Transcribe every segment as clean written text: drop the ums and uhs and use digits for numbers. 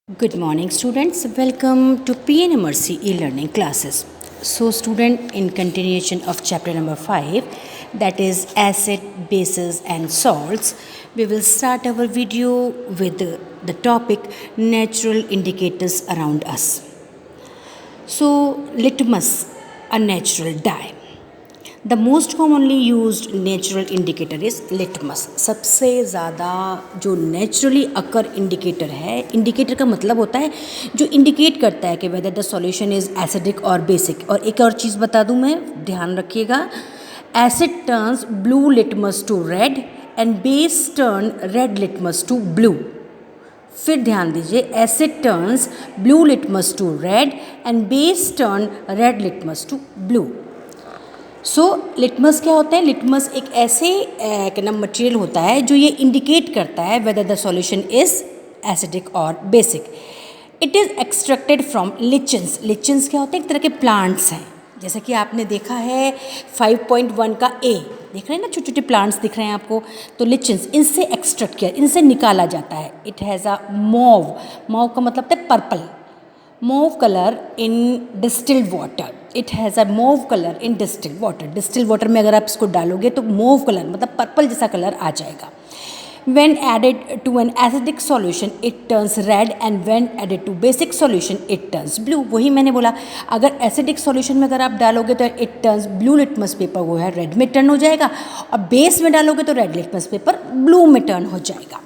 Good morning, students. Welcome to PNMRC e-learning classes. So, student, in continuation of chapter number 5, that is acid, bases and salts, we will start our video with the topic natural indicators around us. So, litmus, a natural dye. The most commonly used natural indicator is litmus. सबसे ज़्यादा जो naturally occur indicator है, indicator का मतलब होता है जो indicate करता है कि whether the solution is acidic और बेसिक. और एक और चीज़ बता दूं मैं, ध्यान रखिएगा, acid turns blue litmus to red and base turn red litmus to blue. फिर ध्यान दीजिए, acid turns blue litmus to red and base turn red litmus to blue. So litmus क्या होता है? लिटमस एक ऐसे मटेरियल होता है जो ये इंडिकेट करता है whether the solution is acidic और basic. It is extracted from lichens. Lichens क्या होते हैं? एक तरह के प्लांट्स हैं. जैसे कि आपने देखा है 5.1 का ए, देख रहे हैं ना, छोटे छोटे प्लांट्स दिख रहे हैं आपको. तो लिचन्स, इनसे एक्सट्रैक्ट किया, इनसे निकाला जाता है. It has a mauve. Mauve का मतलब है purple. mauve color in distilled water. It has a mauve color in distilled water. Distilled water में अगर आप इसको डालोगे तो mauve color मतलब पर्पल जैसा कलर आ जाएगा. When added to an acidic solution, it turns red, and when added to basic solution, it turns blue. वही मैंने बोला, अगर acidic solution में अगर आप डालोगे तो it turns blue litmus paper वो है red में टर्न हो जाएगा, और base में डालोगे तो red litmus paper blue में टर्न हो जाएगा.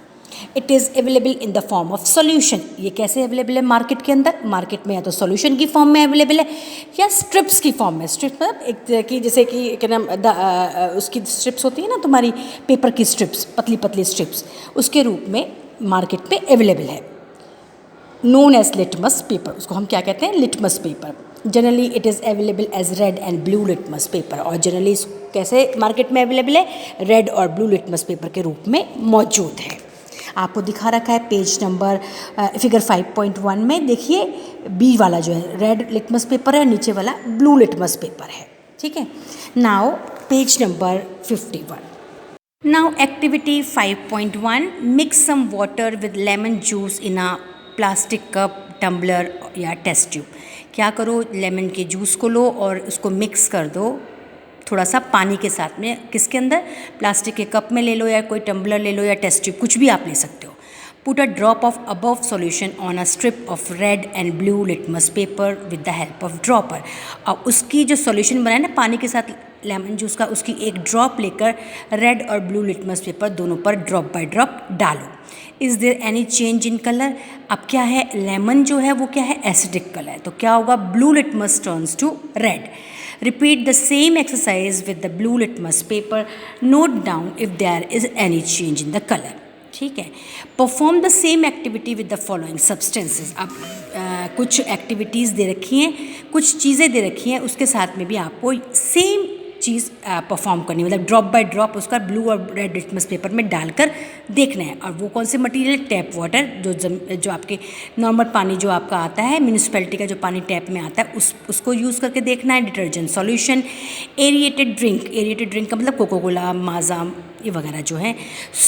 It is available in the form of solution. ये कैसे अवेलेबल है मार्केट के अंदर? मार्केट में या तो सोल्यूशन की फॉर्म में अवेलेबल है या स्ट्रिप्स की फॉर्म में. स्ट्रिप्स मतलब एक तरह की, जैसे कि क्या नाम, उसकी स्ट्रिप्स होती है ना तुम्हारी, पेपर की स्ट्रिप्स, पतली पतली स्ट्रिप्स, उसके रूप में मार्केट में अवेलेबल है. नोन एज लिटमस पेपर, उसको हम क्या कहते हैं? Litmus paper. Generally it is available as red and blue litmus paper. और जनरली कैसे मार्केट में अवेलेबल है? रेड और ब्लू लिटमस पेपर के रूप में मौजूद है. आपको दिखा रखा है पेज नंबर फिगर 5.1 में. देखिए, बी वाला जो है रेड लिटमस पेपर है, नीचे वाला ब्लू लिटमस पेपर है. ठीक है. Now page number 51. Now activity 5.1, mix some water with lemon juice in a plastic cup, tumbler या टेस्ट ट्यूब. क्या करो? लेमन के जूस को लो और उसको मिक्स कर दो थोड़ा सा पानी के साथ में. किसके अंदर? प्लास्टिक के कप में ले लो, या कोई टम्बलर ले लो, या टेस्ट ट्यूब, कुछ भी आप ले सकते हो. Put a drop of above solution on a strip of red and blue litmus paper with the help of dropper. और उसकी जो सॉल्यूशन बनाए ना पानी के साथ लेमन जूस का, उसकी एक ड्रॉप लेकर रेड और ब्लू लिटमस पेपर दोनों पर ड्रॉप बाय ड्रॉप डालो. Is there any change in colour? अब क्या है, लेमन जो है वो क्या है? एसिडिक कलर है. तो क्या होगा? Blue litmus turns to red. Repeat the same exercise with the blue litmus paper. Note down if there is any change in the color. ठीक है. Perform the same activity with the following substances. अब कुछ activities दे रखी हैं, कुछ चीज़ें दे रखी हैं, उसके साथ में भी आपको सेम चीज़ परफॉर्म करनी, मतलब ड्रॉप बाय ड्रॉप उसका ब्लू और रेड लिटमस पेपर में डालकर देखना है. और वो कौन से मटेरियल? टैप वाटर, जो आपके नॉर्मल पानी जो आपका आता है, म्यूनिसिपैलिटी का जो पानी टैप में आता है, उसको यूज़ करके देखना है. Detergent solution, aerated drink. Aerated drink का मतलब कोको कोला, माजा, ये वगैरह जो है.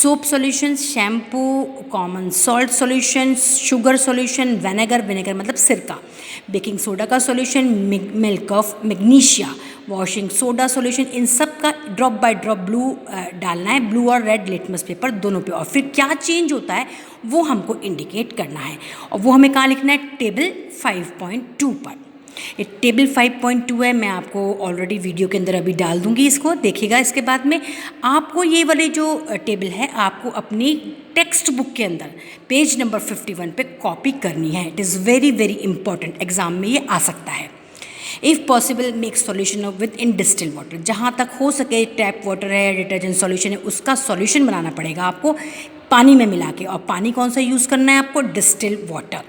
Soap solution, shampoo, common salt solution, sugar solution, vinegar, vinegar मतलब सिरका, बेकिंग सोडा का solution, milk of magnesia, washing soda solution. इन सब का ड्रॉप बाय ड्रॉप ब्लू डालना है, ब्लू और रेड लिटमस पेपर दोनों पे. और फिर क्या चेंज होता है वो हमको इंडिकेट करना है, और वो हमें कहाँ लिखना है? टेबल 5.2 पर. ये टेबल 5.2 है. मैं आपको ऑलरेडी वीडियो के अंदर अभी डाल दूंगी, इसको देखिएगा. इसके बाद में आपको ये वाली जो टेबल है आपको अपनी टेक्स्ट बुक के अंदर पेज नंबर 51 पे कॉपी करनी है. It is very very important, exam में ये आ सकता है. If possible make solution with in distil water. जहाँ तक हो सके टैप वाटर है, डिटर्जेंट सॉल्यूशन है, उसका सॉल्यूशन बनाना पड़ेगा आपको पानी में मिला के. और पानी कौन सा यूज़ करना है आपको? Distil water.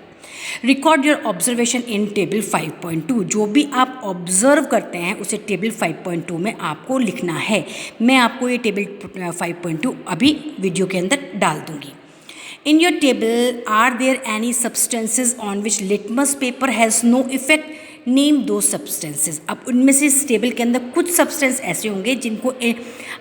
Record your observation in table 5.2. जो भी आप ऑब्जर्व करते हैं उसे टेबल 5.2 में आपको लिखना है. मैं आपको ये टेबल 5.2 अभी वीडियो के अंदर डाल दूंगी. In your table, are there any substances on which litmus paper has no effect? Name दो सब्सटेंसेस। अब उनमें से इस टेबल के अंदर कुछ सब्सटेंस ऐसे होंगे जिनको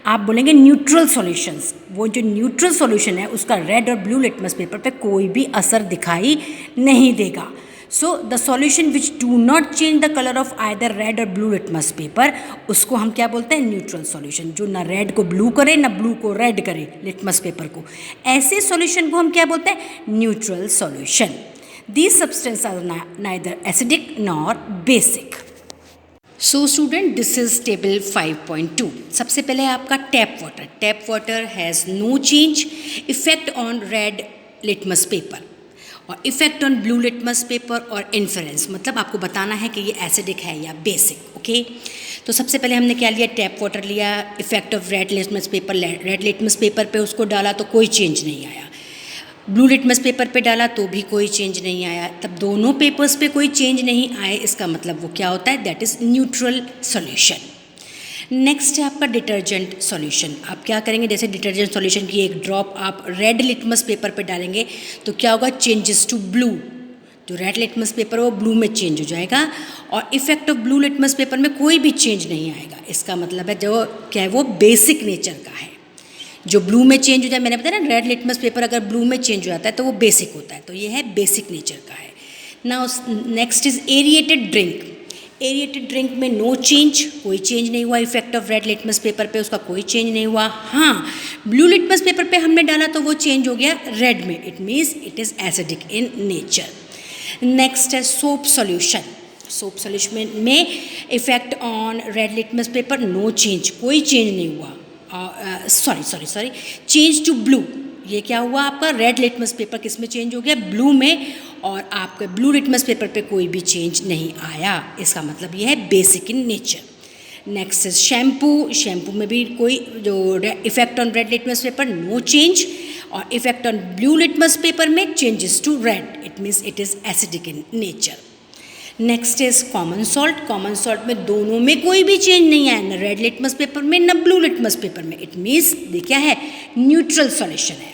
आप बोलेंगे न्यूट्रल सॉल्यूशंस। वो जो न्यूट्रल सॉल्यूशन है उसका रेड और ब्लू लिटमस पेपर पे कोई भी असर दिखाई नहीं देगा। So the solution which do not change the colour of either red और ब्लू लिटमस पेपर, उसको हम क्या बोलते हैं? Neutral solution. जो ना रेड को ब्लू करे ना ब्लू को रेड करे लिटमस पेपर को, ऐसे सॉल्यूशन को हम क्या बोलते हैं? Neutral solution. These substances are neither acidic nor basic. So student, this is table 5.2. सबसे पहले आपका tap water. Tap water has no change, effect on red litmus paper और effect on blue litmus paper और influence, मतलब आपको बताना है कि ये एसिडिक है या बेसिक। ओके, तो सबसे पहले हमने क्या लिया? टैप वाटर लिया। Effect of red litmus paper, red litmus paper पे उसको डाला तो कोई चेंज नहीं आया। ब्लू लिटमस पेपर पे डाला तो भी कोई चेंज नहीं आया। तब दोनों पेपर्स पे कोई चेंज नहीं आए, इसका मतलब वो क्या होता है? That is neutral solution. Next है आपका डिटर्जेंट सॉल्यूशन। आप क्या करेंगे? जैसे डिटर्जेंट सॉल्यूशन की एक ड्रॉप आप रेड लिटमस पेपर पे डालेंगे तो क्या होगा? Changes to blue. जो रेड लिटमस पेपर है वो ब्लू में चेंज हो जाएगा और effect of blue litmus paper में कोई भी चेंज नहीं आएगा। इसका मतलब है जो क्या है वो बेसिक नेचर का है। जो ब्लू में चेंज हो जाए, मैंने बताया ना रेड लिटमस पेपर अगर ब्लू में चेंज हो जाता है तो वो बेसिक होता है, तो ये है बेसिक नेचर का है। Now next is aerated drink. Aerated drink में नो चेंज, कोई चेंज नहीं हुआ। Effect of red litmus paper पे उसका कोई चेंज नहीं हुआ। हाँ, ब्लू लिटमस पेपर पे हमने डाला तो वो चेंज हो गया रेड में, it means it is acidic in nature. Next है सोप सॉल्यूशन। सोप सॉल्यूशन में effect on red litmus paper no change, कोई चेंज नहीं हुआ। Sorry change to blue. ये क्या हुआ? आपका रेड लिटमस पेपर किस में चेंज हो गया? ब्लू में, और आपके ब्लू लिटमस पेपर पे कोई भी चेंज नहीं आया। इसका मतलब ये है basic in nature. Next is shampoo. Shampoo में भी कोई जो effect on red litmus paper no change और effect on blue litmus paper में changes to red, it means it is acidic in nature. Next is common salt. Common salt में दोनों में कोई भी चेंज नहीं आया, न रेड लिटमस पेपर में न ब्लू लिटमस पेपर में, इट मीन्स ये क्या है? न्यूट्रल सॉल्यूशन है।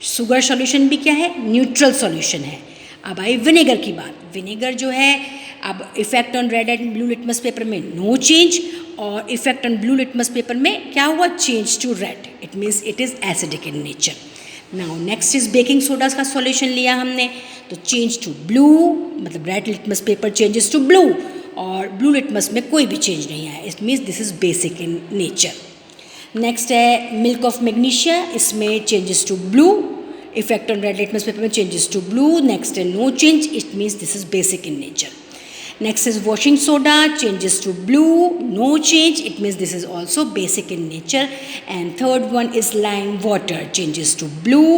शुगर सॉल्यूशन भी क्या है? न्यूट्रल सॉल्यूशन है। अब आई विनेगर की बात। विनेगर जो है, अब effect on red and blue litmus paper में नो चेंज और effect on blue litmus paper में क्या हुआ? Change to red, it means it is acidic in nature. Now next is baking soda का सॉल्यूशन लिया हमने तो चेंज टू ब्लू, मतलब red litmus paper changes to blue और ब्लू लिटमस में कोई भी चेंज नहीं आया, it means this is basic in nature. Next है मिल्क ऑफ मैग्नीशिया। इसमें changes to blue, effect on red litmus paper में चेंजेस टू ब्लू। नेक्स्ट है no change, it means this is basic in nature. Next is washing soda, changes to blue, no change, it means this is also basic in nature. And third one is lime water, changes to blue,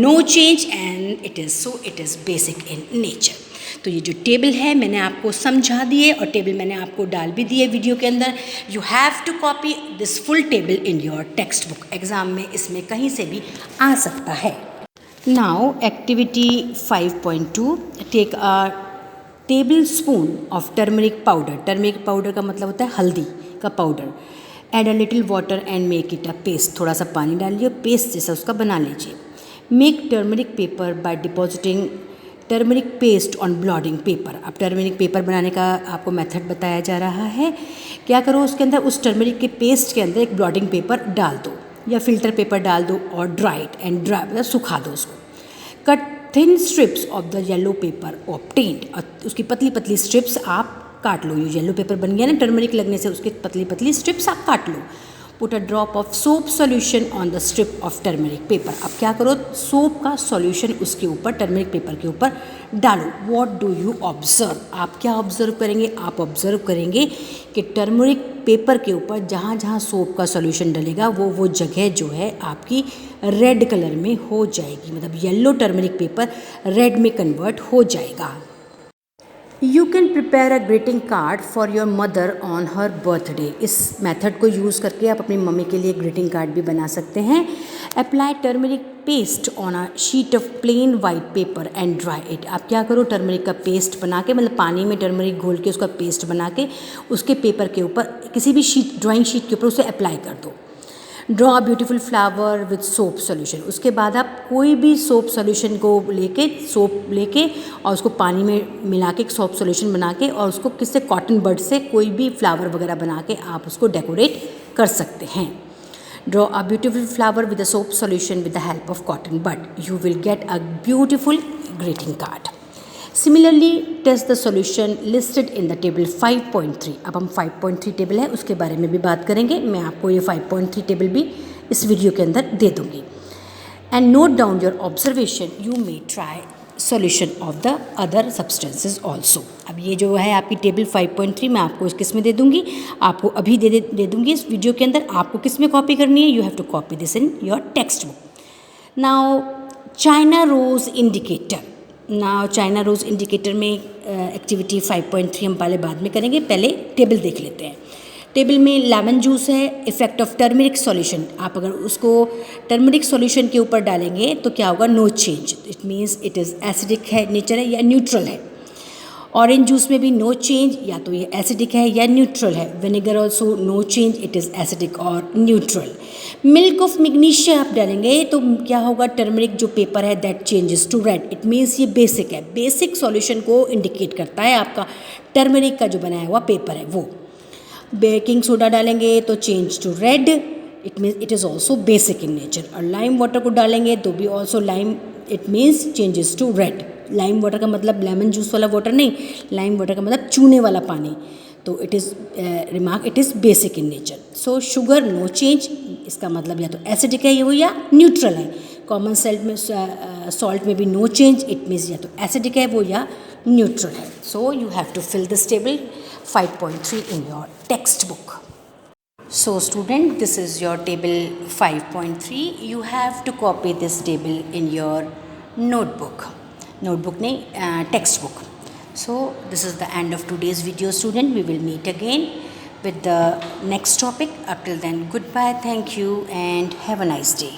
no change, and it is basic in nature. तो ये जो table है मैंने आपको समझा दिए और table मैंने आपको डाल भी दिए वीडियो के अंदर। You have to copy this full table in your textbook. Exam में इसमें कहीं से भी आ सकता है। Now activity 5.2, take a tablespoon of turmeric powder. Turmeric powder का मतलब होता है हल्दी का powder. Add a little water and make it a paste. थोड़ा सा पानी डालिए, पेस्ट जैसा उसका बना लीजिए। Make turmeric paper by depositing turmeric paste on blotting paper. अब टर्मरिक पेपर बनाने का आपको मेथड बताया जा रहा है। क्या करो, उसके अंदर उस टर्मरिक के पेस्ट के अंदर एक ब्लॉटिंग पेपर डाल दो या फिल्टर पेपर डाल दो और ड्राई मतलब सुखा दो उसको। Cut thin strips of the yellow paper obtained. और उसकी पतली पतली स्ट्रिप्स आप काट लो। ये येलो पेपर बन गया ना टर्मरिक लगने से, उसकी पतली पतली स्ट्रिप्स आप काट लो। Put a drop of soap solution on the strip of turmeric paper. अब क्या करो, सोप का सॉल्यूशन उसके ऊपर टर्मरिक पेपर के ऊपर डालो। What do you observe? आप क्या ऑब्जर्व करेंगे? आप ऑब्जर्व करेंगे कि टर्मरिक पेपर के ऊपर जहाँ जहाँ सोप का सॉल्यूशन डलेगा वो जगह जो है आपकी रेड कलर में हो जाएगी, मतलब येलो टर्मरिक पेपर रेड में कन्वर्ट हो जाएगा। You can prepare a greeting card for your mother on her birthday. इस मेथड को यूज़ करके आप अपनी मम्मी के लिए ग्रीटिंग कार्ड भी बना सकते हैं। Apply turmeric paste on a sheet of plain white paper and dry it. आप क्या करो, टर्मरिक का पेस्ट बना के, मतलब पानी में टर्मरिक घोल के उसका पेस्ट बना के उसके पेपर के ऊपर किसी भी शीट, ड्राइंग शीट के ऊपर उसे अप्लाई कर दो। Draw a beautiful flower with soap solution. उसके बाद आप कोई भी सोप सोल्यूशन को सोप लेके और उसको पानी में मिला के एक सोप सोल्यूशन बना के और उसको किससे, कॉटन बड से कोई भी फ्लावर वगैरह बना के आप उसको डेकोरेट कर सकते हैं। Draw a beautiful flower with a soap solution with the help of cotton bud, you will get a beautiful greeting card. Similarly test the solution listed in the table 5.3। अब हम 5.3 टेबल है उसके बारे में भी बात करेंगे। मैं आपको ये 5.3 टेबल भी इस वीडियो के अंदर दे दूंगी। And note down your observation, you may try solution of the other substances also. अब ये जो है आपकी टेबल 5.3 मैं आपको किस में दे दूंगी, आपको अभी दे दूंगी इस वीडियो के अंदर। आपको किस में कॉपी करनी है, you have to copy this in your textbook. Now China rose indicator. China rose indicator में एक्टिविटी 5.3 हम पहले बाद में करेंगे, पहले टेबल देख लेते हैं। टेबल में लेमन जूस है, इफेक्ट ऑफ टर्मरिक सॉल्यूशन। आप अगर उसको टर्मरिक सॉल्यूशन के ऊपर डालेंगे तो क्या होगा, no change, it means it is acidic है नेचर है या न्यूट्रल है। ऑरेंज जूस में भी नो चेंज, या तो ये एसिडिक है या न्यूट्रल है। Vinegar also no change, it is acidic और न्यूट्रल। मिल्क ऑफ मैग्नीशिया आप डालेंगे तो क्या होगा, टर्मरिक जो पेपर है that changes to red, it means ये बेसिक है, बेसिक सॉल्यूशन को इंडिकेट करता है आपका टर्मरिक का जो बनाया हुआ पेपर है वो। बेकिंग सोडा डालेंगे तो change to red, it means it is also basic in nature. और लाइम वाटर को डालेंगे तो भी also lime, it means changes to red. Lime water का मतलब लेमन जूस वाला वाटर नहीं, लाइम वाटर का मतलब चूने वाला पानी। तो it is remark, it is basic in nature. So sugar no change, इसका मतलब या तो एसिडिक है वो या न्यूट्रल है। कॉमन सॉल्ट में भी नो चेंज, इट मीन्स या तो एसिडिक है वो या न्यूट्रल है। So you have to fill this table 5.3 in your textbook. So student, this is your table 5.3. You have to copy this table in your notebook नहीं textbook. So this is the end of today's video student. We will meet again with the next topic. Up till then, goodbye, thank you and have a nice day.